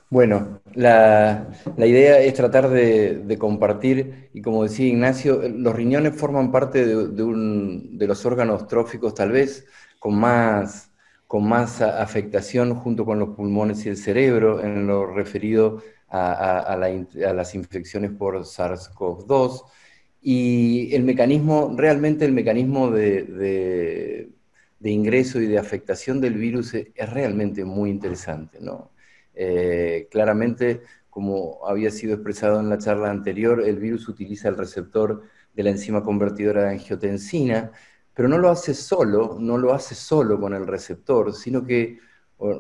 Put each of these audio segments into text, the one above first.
Bueno, la idea es tratar de compartir, y como decía Ignacio, los riñones forman parte de los órganos tróficos tal vez con más afectación junto con los pulmones y el cerebro en lo referido a las infecciones por SARS-CoV-2. Y realmente el mecanismo de ingreso y de afectación del virus es realmente muy interesante, ¿no? Claramente, como había sido expresado en la charla anterior, el virus utiliza el receptor de la enzima convertidora de angiotensina, pero no lo hace solo con el receptor, sino que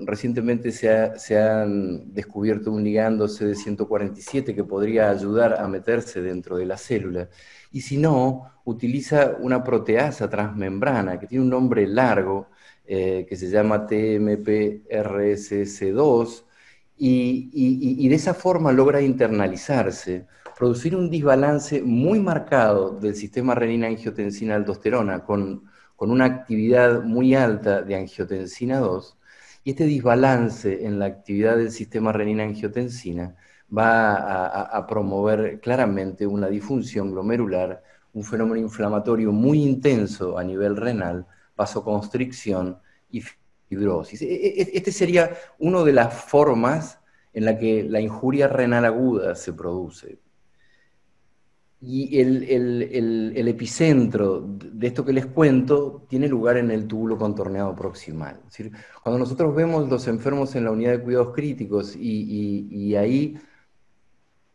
recientemente se han descubierto un ligando CD147 que podría ayudar a meterse dentro de la célula. Y si no, utiliza una proteasa transmembrana que tiene un nombre largo, que se llama TMPRSS2, y de esa forma logra internalizarse, producir un desbalance muy marcado del sistema renina-angiotensina-aldosterona con una actividad muy alta de angiotensina 2, y este desbalance en la actividad del sistema renina-angiotensina va a promover claramente una disfunción glomerular, un fenómeno inflamatorio muy intenso a nivel renal, vasoconstricción y fibrosis. Este sería una de las formas en la que la injuria renal aguda se produce. Y el epicentro de esto que les cuento tiene lugar en el túbulo contorneado proximal. Es decir, cuando nosotros vemos los enfermos en la unidad de cuidados críticos y ahí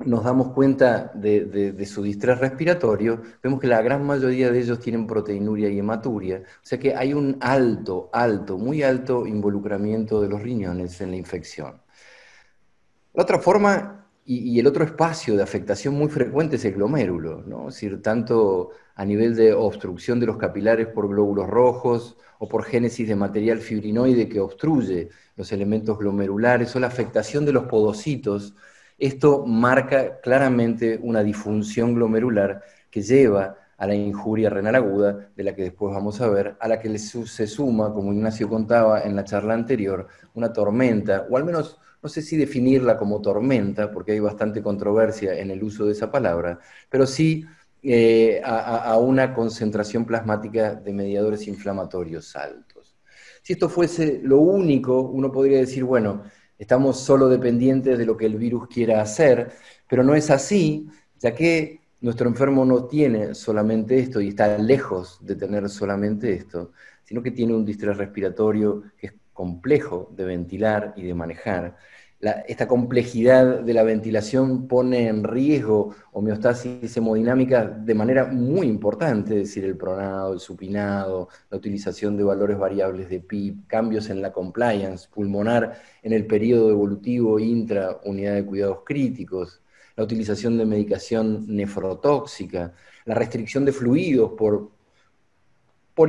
nos damos cuenta de su distrés respiratorio, vemos que la gran mayoría de ellos tienen proteinuria y hematuria, o sea que hay un muy alto involucramiento de los riñones en la infección. La otra forma y el otro espacio de afectación muy frecuente es el glomérulo, ¿no? Es decir, tanto a nivel de obstrucción de los capilares por glóbulos rojos o por génesis de material fibrinoide que obstruye los elementos glomerulares o la afectación de los podocitos. Esto marca claramente una disfunción glomerular que lleva a la injuria renal aguda, de la que después vamos a ver, a la que se suma, como Ignacio contaba en la charla anterior, una tormenta, o al menos no sé si definirla como tormenta, porque hay bastante controversia en el uso de esa palabra, pero sí a una concentración plasmática de mediadores inflamatorios altos. Si esto fuese lo único, uno podría decir, bueno, estamos solo dependientes de lo que el virus quiera hacer, pero no es así, ya que nuestro enfermo no tiene solamente esto y está lejos de tener solamente esto, sino que tiene un distrés respiratorio que es complejo de ventilar y de manejar. Esta complejidad de la ventilación pone en riesgo homeostasis hemodinámica de manera muy importante, es decir, el pronado, el supinado, la utilización de valores variables de PIB, cambios en la compliance pulmonar en el periodo evolutivo intra-unidad de cuidados críticos, la utilización de medicación nefrotóxica, la restricción de fluidos por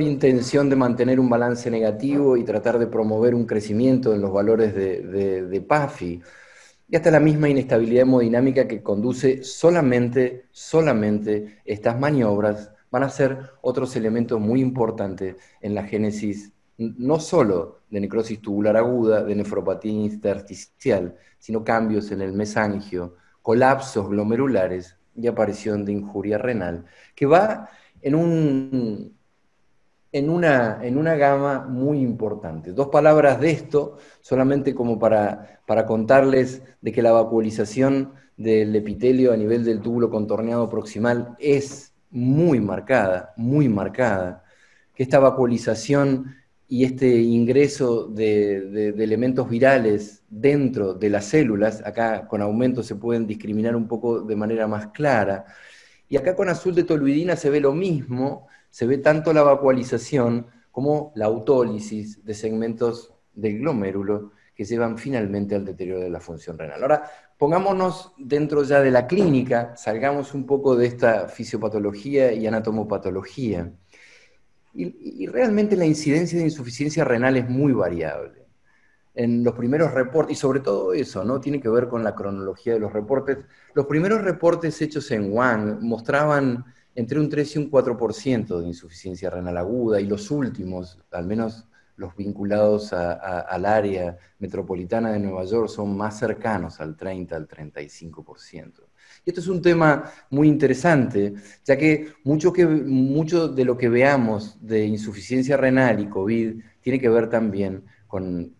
intención de mantener un balance negativo y tratar de promover un crecimiento en los valores de PAFI, y hasta la misma inestabilidad hemodinámica que conduce solamente estas maniobras van a ser otros elementos muy importantes en la génesis no solo de necrosis tubular aguda, de nefropatía intersticial, sino cambios en el mesangio, colapsos glomerulares y aparición de injuria renal, que va en una gama muy importante. Dos palabras de esto, solamente como para contarles de que la vacuolización del epitelio a nivel del túbulo contorneado proximal es muy marcada, que esta vacuolización y este ingreso de elementos virales dentro de las células, acá con aumento se pueden discriminar un poco de manera más clara, y acá con azul de toluidina se ve lo mismo, se ve tanto la vacuolización como la autólisis de segmentos del glomérulo que llevan finalmente al deterioro de la función renal. Ahora, pongámonos dentro ya de la clínica, salgamos un poco de esta fisiopatología y anatomopatología. Y realmente la incidencia de insuficiencia renal es muy variable. En los primeros reportes, y sobre todo eso, ¿no? Tiene que ver con la cronología de los reportes. Los primeros reportes hechos en Wuhan mostraban entre un 3 y un 4% de insuficiencia renal aguda, y los últimos, al menos los vinculados al área metropolitana de Nueva York son más cercanos al 30, al 35%. Y esto es un tema muy interesante, ya que mucho de lo que veamos de insuficiencia renal y COVID tiene que ver también con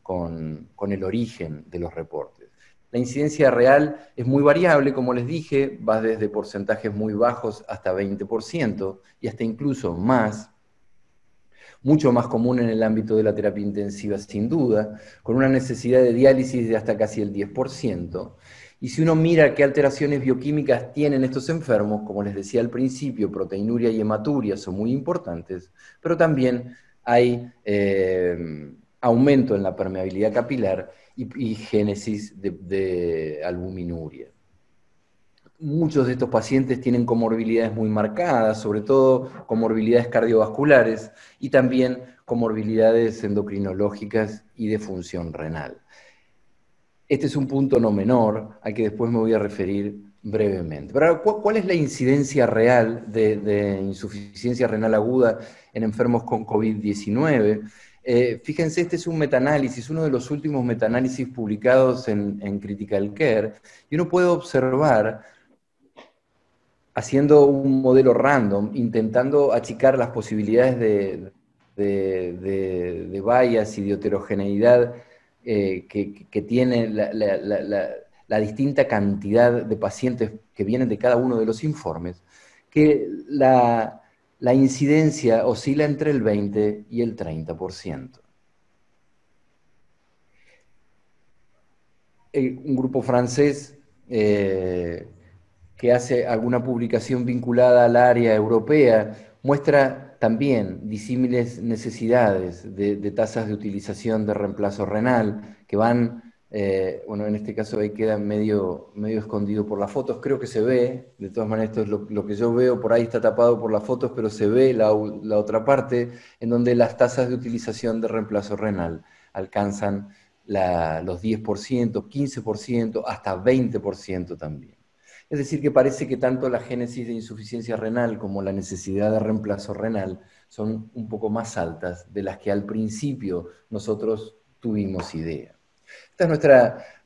el origen de los reportes. La incidencia real es muy variable, como les dije, va desde porcentajes muy bajos hasta 20% y hasta incluso más, mucho más común en el ámbito de la terapia intensiva sin duda, con una necesidad de diálisis de hasta casi el 10%. Y si uno mira qué alteraciones bioquímicas tienen estos enfermos, como les decía al principio, proteinuria y hematuria son muy importantes, pero también hay aumento en la permeabilidad capilar y génesis de albuminuria. Muchos de estos pacientes tienen comorbilidades muy marcadas, sobre todo comorbilidades cardiovasculares y también comorbilidades endocrinológicas y de función renal. Este es un punto no menor, al que después me voy a referir brevemente. Pero, ¿cuál es la incidencia real de insuficiencia renal aguda en enfermos con COVID-19? Fíjense, este es un metaanálisis, uno de los últimos metaanálisis publicados en Critical Care, y uno puede observar, haciendo un modelo random, intentando achicar las posibilidades de bias y de heterogeneidad que tiene la distinta cantidad de pacientes que vienen de cada uno de los informes, que la incidencia oscila entre el 20 y el 30%. Un grupo francés que hace alguna publicación vinculada al área europea, muestra también disímiles necesidades de tasas de utilización de reemplazo renal, que van, bueno, en este caso ahí queda medio escondido por las fotos, creo que se ve, de todas maneras esto es lo que yo veo, por ahí está tapado por las fotos, pero se ve la otra parte, en donde las tasas de utilización de reemplazo renal alcanzan los 10%, 15%, hasta 20% también. Es decir, que parece que tanto la génesis de insuficiencia renal como la necesidad de reemplazo renal son un poco más altas de las que al principio nosotros tuvimos idea. Esta es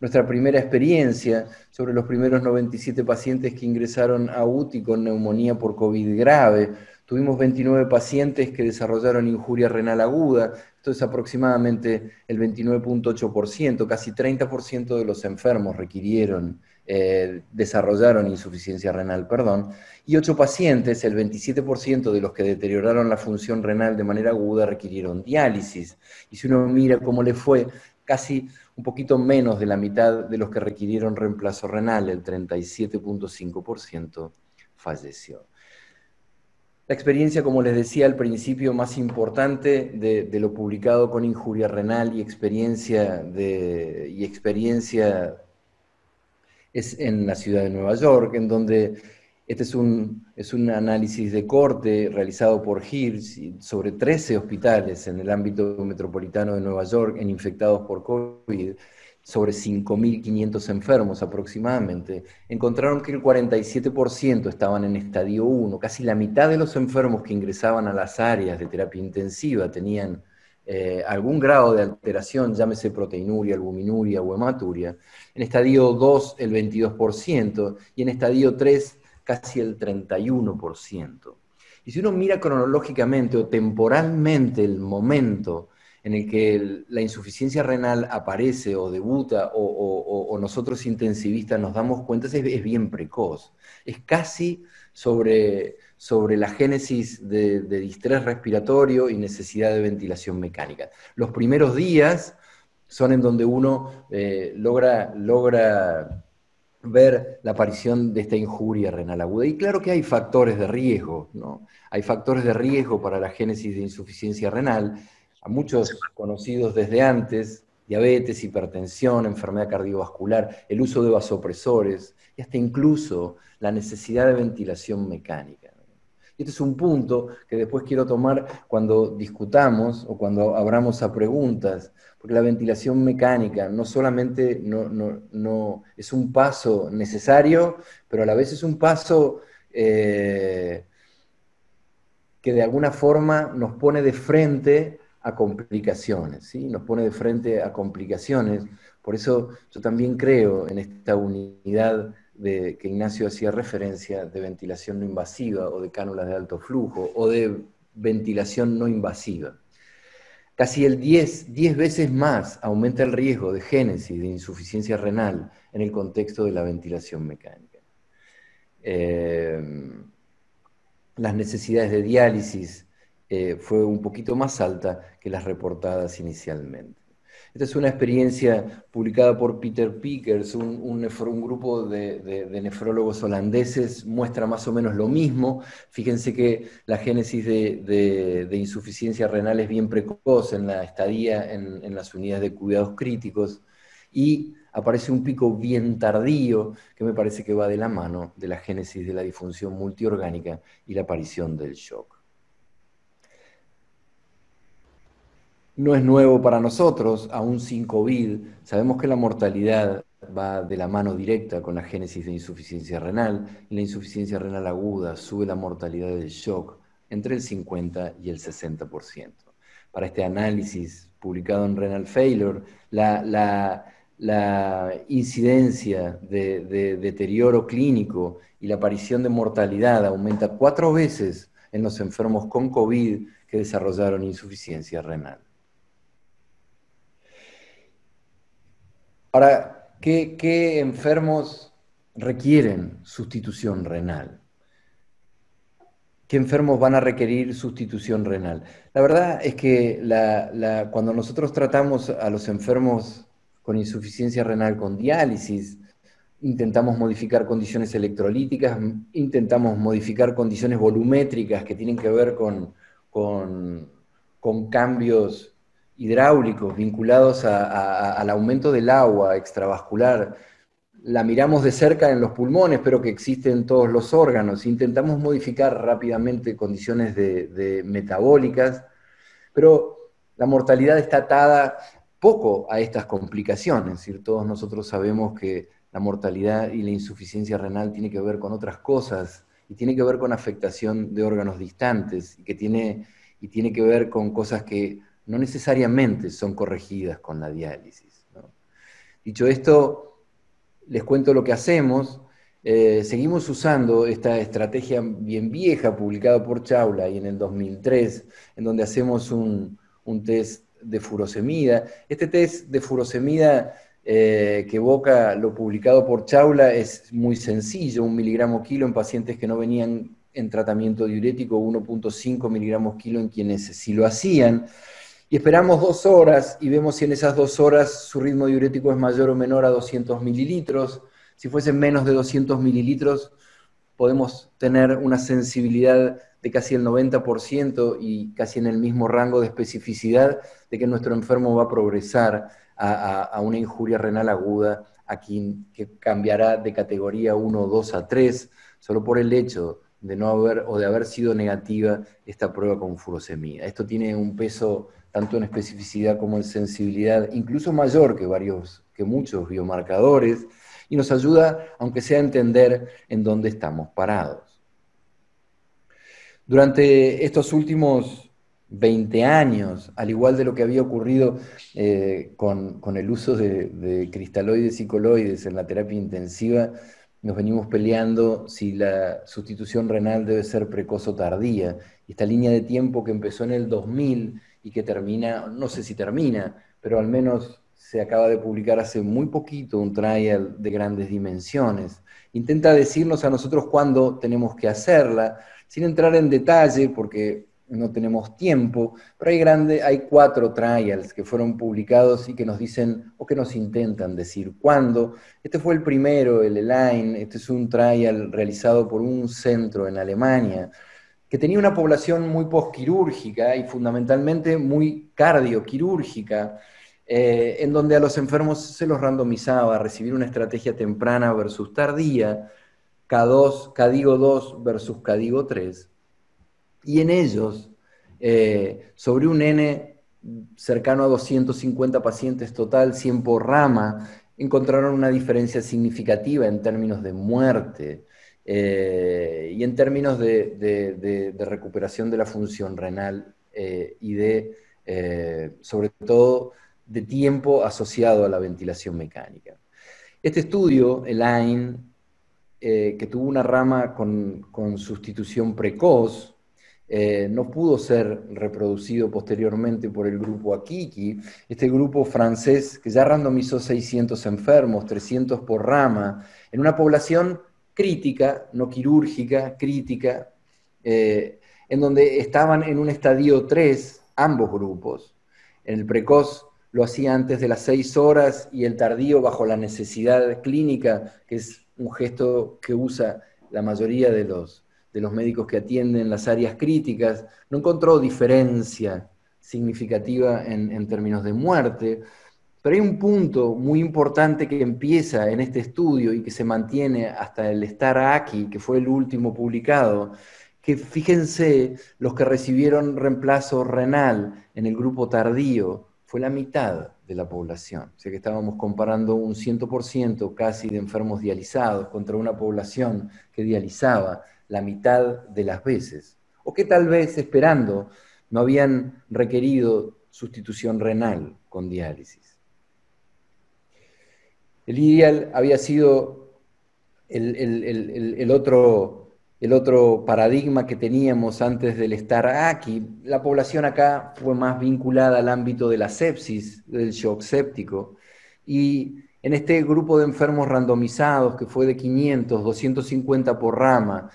nuestra primera experiencia sobre los primeros 97 pacientes que ingresaron a UTI con neumonía por COVID grave. Tuvimos 29 pacientes que desarrollaron injuria renal aguda, esto es aproximadamente el 29.8%, casi 30% de los enfermos desarrollaron insuficiencia renal, perdón, y 8 pacientes, el 27% de los que deterioraron la función renal de manera aguda, requirieron diálisis. Y si uno mira cómo le fue, casi un poquito menos de la mitad de los que requirieron reemplazo renal, el 37.5%, falleció. La experiencia, como les decía al principio, más importante de lo publicado con injuria renal y experiencia es en la ciudad de Nueva York, en donde este es un análisis de corte realizado por Hirsch sobre 13 hospitales en el ámbito metropolitano de Nueva York en infectados por COVID, sobre 5.500 enfermos aproximadamente. Encontraron que el 47% estaban en estadio 1, casi la mitad de los enfermos que ingresaban a las áreas de terapia intensiva tenían algún grado de alteración, llámese proteinuria, albuminuria o hematuria. En estadio 2 el 22% y en estadio 3 casi el 31%. Y si uno mira cronológicamente o temporalmente el momento en el que la insuficiencia renal aparece o debuta o nosotros intensivistas nos damos cuenta, es bien precoz. Es casi sobre la génesis de distrés respiratorio y necesidad de ventilación mecánica. Los primeros días son en donde uno logra ver la aparición de esta injuria renal aguda. Y claro que hay factores de riesgo, ¿no? Hay factores de riesgo para la génesis de insuficiencia renal, a muchos conocidos desde antes: diabetes, hipertensión, enfermedad cardiovascular, el uso de vasopresores, y hasta incluso la necesidad de ventilación mecánica. Y este es un punto que después quiero tomar cuando discutamos o cuando abramos a preguntas, porque la ventilación mecánica no solamente no es un paso necesario, pero a la vez es un paso que de alguna forma nos pone de frente a complicaciones, ¿sí? Nos pone de frente a complicaciones. Por eso yo también creo en esta unidad de que Ignacio hacía referencia de ventilación no invasiva o de cánulas de alto flujo o de ventilación no invasiva. Casi el 10 veces más aumenta el riesgo de génesis de insuficiencia renal en el contexto de la ventilación mecánica. Las necesidades de diálisis fue un poquito más alta que las reportadas inicialmente. Esta es una experiencia publicada por Peter Pickers, un grupo de nefrólogos holandeses, muestra más o menos lo mismo. Fíjense que la génesis de insuficiencia renal es bien precoz en la estadía en las unidades de cuidados críticos, y aparece un pico bien tardío, que me parece que va de la mano de la génesis de la disfunción multiorgánica y la aparición del shock. No es nuevo para nosotros, aún sin COVID. Sabemos que la mortalidad va de la mano directa con la génesis de insuficiencia renal, y la insuficiencia renal aguda sube la mortalidad del shock entre el 50 y el 60%. Para este análisis publicado en Renal Failure, la incidencia de deterioro clínico y la aparición de mortalidad aumenta 4 veces en los enfermos con COVID que desarrollaron insuficiencia renal. Ahora, ¿qué enfermos requieren sustitución renal? ¿Qué enfermos van a requerir sustitución renal? La verdad es que cuando nosotros tratamos a los enfermos con insuficiencia renal con diálisis, intentamos modificar condiciones electrolíticas, intentamos modificar condiciones volumétricas que tienen que ver con cambios hidráulicos vinculados al aumento del agua extravascular. La miramos de cerca en los pulmones, pero que existe en todos los órganos. Intentamos modificar rápidamente condiciones metabólicas, pero la mortalidad está atada poco a estas complicaciones. Es decir, todos nosotros sabemos que la mortalidad y la insuficiencia renal tiene que ver con otras cosas, y tiene que ver con afectación de órganos distantes, y tiene que ver con cosas que no necesariamente son corregidas con la diálisis, ¿no? Dicho esto, les cuento lo que hacemos. Seguimos usando esta estrategia bien vieja, publicada por Chaula y en el 2003, en donde hacemos un test de furosemida. Este test de furosemida que evoca lo publicado por Chaula es muy sencillo: 1 miligramo kilo en pacientes que no venían en tratamiento diurético, 1.5 miligramos kilo en quienes sí lo hacían. Y esperamos 2 horas y vemos si en esas 2 horas su ritmo diurético es mayor o menor a 200 mililitros. Si fuesen menos de 200 mililitros, podemos tener una sensibilidad de casi el 90% y casi en el mismo rango de especificidad de que nuestro enfermo va a progresar a una injuria renal aguda, que cambiará de categoría 1, 2 a 3, solo por el hecho de no haber o de haber sido negativa esta prueba con furosemida. Esto tiene un peso tanto en especificidad como en sensibilidad, incluso mayor que muchos biomarcadores, y nos ayuda, aunque sea, a entender en dónde estamos parados. Durante estos últimos 20 años, al igual de lo que había ocurrido con el uso de cristaloides y coloides en la terapia intensiva, nos venimos peleando si la sustitución renal debe ser precoz o tardía. Y esta línea de tiempo que empezó en el 2000 y que termina, no sé si termina, pero al menos se acaba de publicar hace muy poquito un trial de grandes dimensiones. Intenta decirnos a nosotros cuándo tenemos que hacerla, sin entrar en detalle porque no tenemos tiempo, pero hay 4 trials que fueron publicados y que nos dicen, o que nos intentan decir cuándo. Este fue el primero, el ELINE. Este es un trial realizado por un centro en Alemania, que tenía una población muy posquirúrgica y fundamentalmente muy cardioquirúrgica, en donde a los enfermos se los randomizaba a recibir una estrategia temprana versus tardía, CADIGO 2 versus CADIGO 3, y en ellos, sobre un N cercano a 250 pacientes total, 100 por rama, encontraron una diferencia significativa en términos de muerte y en términos de recuperación de la función renal y de sobre todo de tiempo asociado a la ventilación mecánica. Este estudio, el AIN, que tuvo una rama con sustitución precoz, no pudo ser reproducido posteriormente por el grupo Akiki, este grupo francés que ya randomizó 600 enfermos, 300 por rama, en una población crítica, no quirúrgica, crítica, en donde estaban en un estadio 3 ambos grupos. En el precoz lo hacía antes de las 6 horas y el tardío bajo la necesidad clínica, que es un gesto que usa la mayoría de los médicos que atienden las áreas críticas, no encontró diferencia significativa en términos de muerte, pero hay un punto muy importante que empieza en este estudio y que se mantiene hasta el estar aquí, que fue el último publicado, que fíjense, los que recibieron reemplazo renal en el grupo tardío fue la mitad de la población. O sea que estábamos comparando un 100% casi de enfermos dializados contra una población que dializaba la mitad de las veces. O que tal vez, esperando, no habían requerido sustitución renal con diálisis. El ideal había sido el otro paradigma que teníamos antes del estar aquí. La población acá fue más vinculada al ámbito de la sepsis, del shock séptico, y en este grupo de enfermos randomizados, que fue de 500, 250 por rama,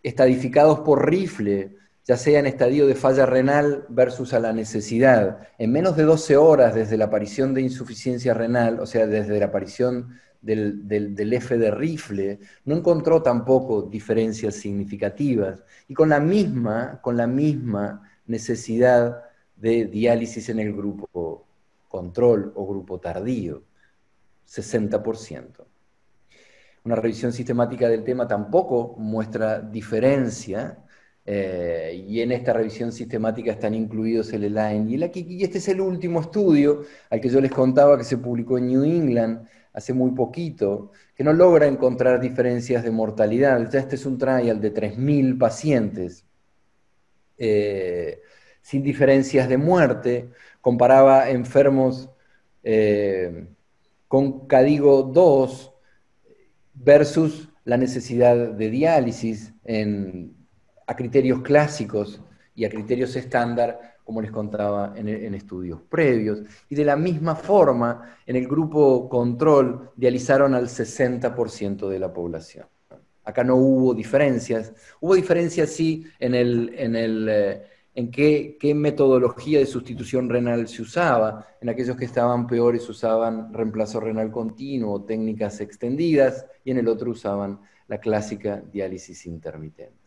estadificados por rifle, ya sea en estadio de falla renal versus a la necesidad, en menos de 12 horas desde la aparición de insuficiencia renal, o sea, desde la aparición del F de rifle, no encontró tampoco diferencias significativas, y con la misma necesidad de diálisis en el grupo control o grupo tardío, 60%. Una revisión sistemática del tema tampoco muestra diferencia, y en esta revisión sistemática están incluidos el ELAIN y el AKIK, y este es el último estudio al que yo les contaba que se publicó en New England hace muy poquito, que no logra encontrar diferencias de mortalidad. Ya este es un trial de 3.000 pacientes, sin diferencias de muerte, comparaba enfermos con CADIGO 2 versus la necesidad de diálisis a criterios clásicos y a criterios estándar, como les contaba en estudios previos. Y de la misma forma, en el grupo control dializaron al 60% de la población. Acá no hubo diferencias. Hubo diferencias sí en qué metodología de sustitución renal se usaba. En aquellos que estaban peores usaban reemplazo renal continuo, técnicas extendidas, y en el otro usaban la clásica diálisis intermitente.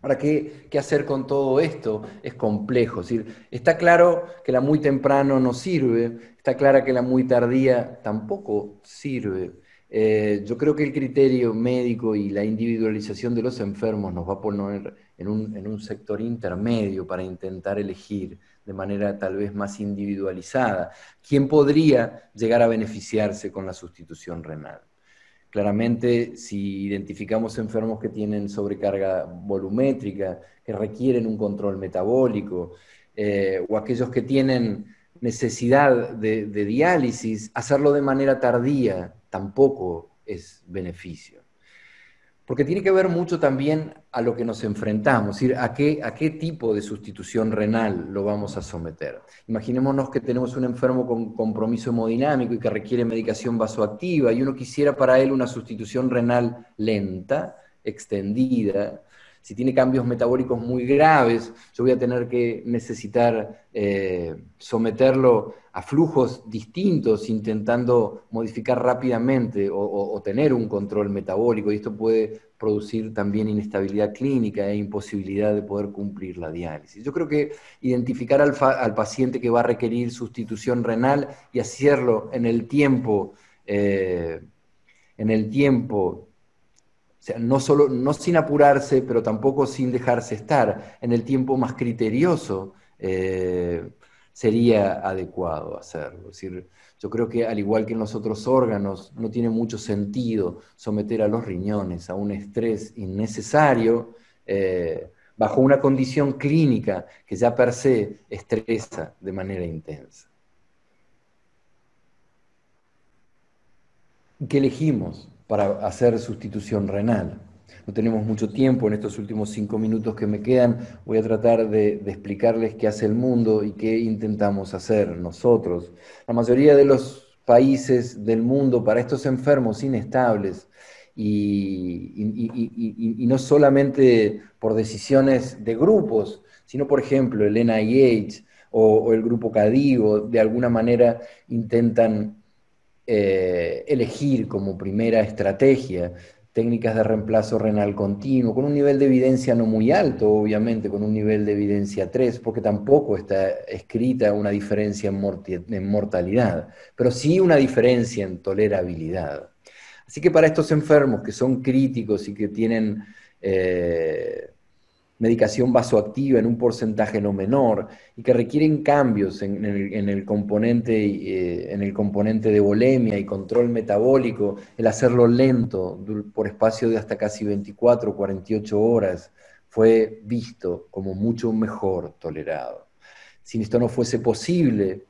Ahora, ¿qué hacer con todo esto? Es complejo. Es decir, está claro que la muy temprano no sirve, está clara que la muy tardía tampoco sirve. Yo creo que el criterio médico y la individualización de los enfermos nos va a poner en un sector intermedio para intentar elegir de manera tal vez más individualizada quién podría llegar a beneficiarse con la sustitución renal. Claramente, si identificamos enfermos que tienen sobrecarga volumétrica, que requieren un control metabólico, o aquellos que tienen necesidad de diálisis, hacerlo de manera tardía tampoco es beneficio. Porque tiene que ver mucho también a lo que nos enfrentamos, es decir, a qué tipo de sustitución renal lo vamos a someter. Imaginémonos que tenemos un enfermo con compromiso hemodinámico y que requiere medicación vasoactiva y uno quisiera para él una sustitución renal lenta, extendida. Si tiene cambios metabólicos muy graves, yo voy a tener que necesitar someterlo a flujos distintos, intentando modificar rápidamente o tener un control metabólico, y esto puede producir también inestabilidad clínica e imposibilidad de poder cumplir la diálisis. Yo creo que identificar al paciente que va a requerir sustitución renal y hacerlo en el tiempo, o sea, no sin apurarse, pero tampoco sin dejarse estar, en el tiempo más criterioso, sería adecuado hacerlo. Es decir, yo creo que al igual que en los otros órganos, no tiene mucho sentido someter a los riñones a un estrés innecesario, bajo una condición clínica que ya per se estresa de manera intensa. ¿Qué elegimos para hacer sustitución renal? No tenemos mucho tiempo, en estos últimos 5 minutos que me quedan voy a tratar de explicarles qué hace el mundo y qué intentamos hacer nosotros. La mayoría de los países del mundo para estos enfermos inestables y no solamente por decisiones de grupos, sino por ejemplo el NIH o el grupo CADIGO, de alguna manera intentan elegir como primera estrategia técnicas de reemplazo renal continuo, con un nivel de evidencia no muy alto, obviamente, con un nivel de evidencia 3, porque tampoco está escrita una diferencia en mortalidad, pero sí una diferencia en tolerabilidad. Así que para estos enfermos que son críticos y que tienen medicación vasoactiva en un porcentaje no menor y que requieren cambios en el componente de volemia y control metabólico, el hacerlo lento por espacio de hasta casi 24 o 48 horas fue visto como mucho mejor tolerado. Si esto no fuese posible,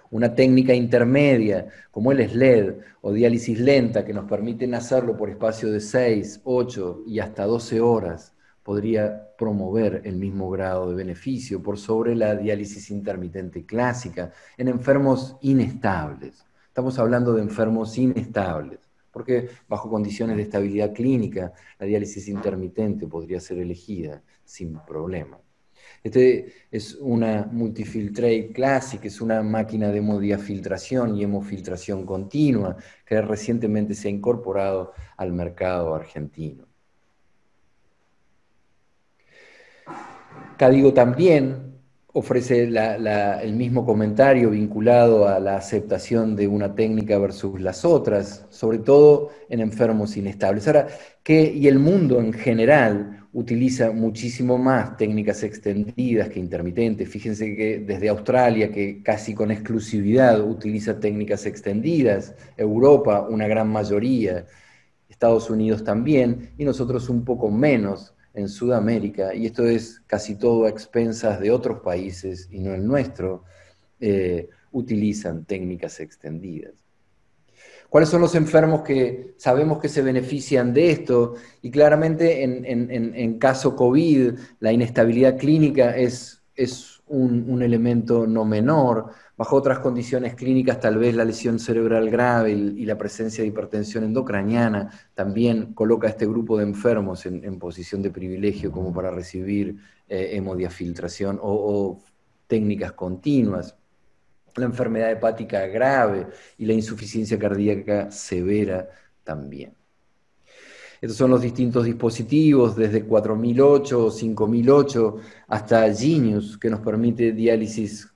una técnica intermedia como el SLED o diálisis lenta que nos permiten hacerlo por espacio de 6, 8 y hasta 12 horas podría promover el mismo grado de beneficio por sobre la diálisis intermitente clásica en enfermos inestables. Estamos hablando de enfermos inestables, porque bajo condiciones de estabilidad clínica la diálisis intermitente podría ser elegida sin problema. Este es una Multifiltrate Classic, es una máquina de hemodiafiltración y hemofiltración continua que recientemente se ha incorporado al mercado argentino. Cadigo también ofrece el mismo comentario vinculado a la aceptación de una técnica versus las otras, sobre todo en enfermos inestables. Ahora, y el mundo en general utiliza muchísimo más técnicas extendidas que intermitentes. Fíjense que desde Australia, que casi con exclusividad utiliza técnicas extendidas, Europa una gran mayoría, Estados Unidos también, y nosotros un poco menos en Sudamérica, y esto es casi todo a expensas de otros países y no el nuestro, utilizan técnicas extendidas. ¿Cuáles son los enfermos que sabemos que se benefician de esto? Y claramente en caso COVID, la inestabilidad clínica es un elemento no menor. Bajo otras condiciones clínicas, tal vez la lesión cerebral grave y la presencia de hipertensión endocraniana también coloca a este grupo de enfermos en posición de privilegio como para recibir hemodiafiltración o técnicas continuas. La enfermedad hepática grave y la insuficiencia cardíaca severa también. Estos son los distintos dispositivos, desde 4008 o 5008 hasta Genius, que nos permite diálisis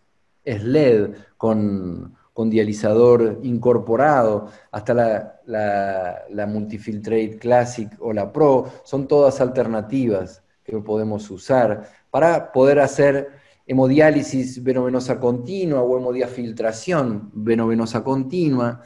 SLED con dializador incorporado, hasta la Multifiltrate Classic o la Pro. Son todas alternativas que podemos usar para poder hacer hemodiálisis venovenosa continua o hemodiafiltración venovenosa continua.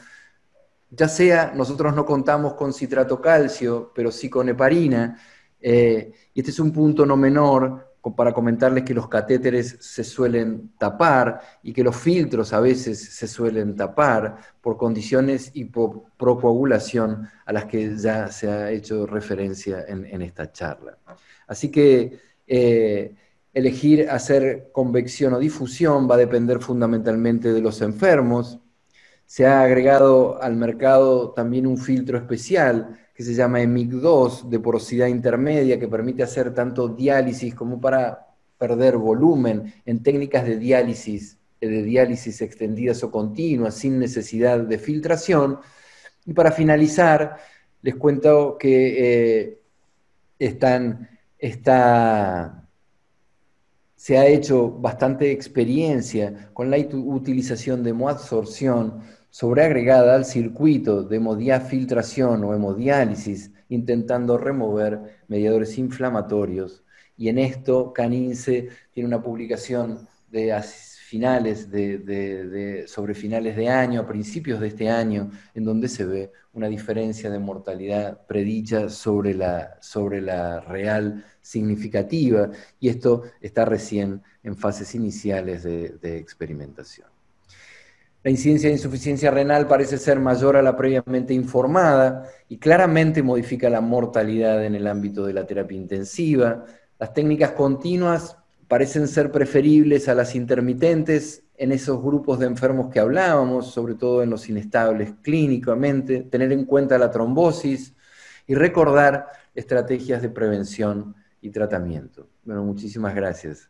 Ya sea, nosotros no contamos con citrato calcio, pero sí con heparina, y este es un punto no menor para comentarles que los catéteres se suelen tapar y que los filtros a veces se suelen tapar por condiciones hipoprocoagulación a las que ya se ha hecho referencia en esta charla. Así que elegir hacer convección o difusión va a depender fundamentalmente de los enfermos. Se ha agregado al mercado también un filtro especial que se llama EMIC2 de porosidad intermedia que permite hacer tanto diálisis como para perder volumen en técnicas de diálisis extendidas o continuas sin necesidad de filtración. Y para finalizar, les cuento que se ha hecho bastante experiencia con la utilización de hemoadsorción sobreagregada al circuito de hemodiafiltración o hemodiálisis, intentando remover mediadores inflamatorios. Y en esto, CANINCE tiene una publicación de sobre finales de año, a principios de este año, en donde se ve una diferencia de mortalidad predicha sobre la real significativa, y esto está recién en fases iniciales de experimentación. La incidencia de insuficiencia renal parece ser mayor a la previamente informada y claramente modifica la mortalidad en el ámbito de la terapia intensiva. Las técnicas continuas parecen ser preferibles a las intermitentes en esos grupos de enfermos que hablábamos, sobre todo en los inestables clínicamente, tener en cuenta la trombosis y recordar estrategias de prevención y tratamiento. Bueno, muchísimas gracias.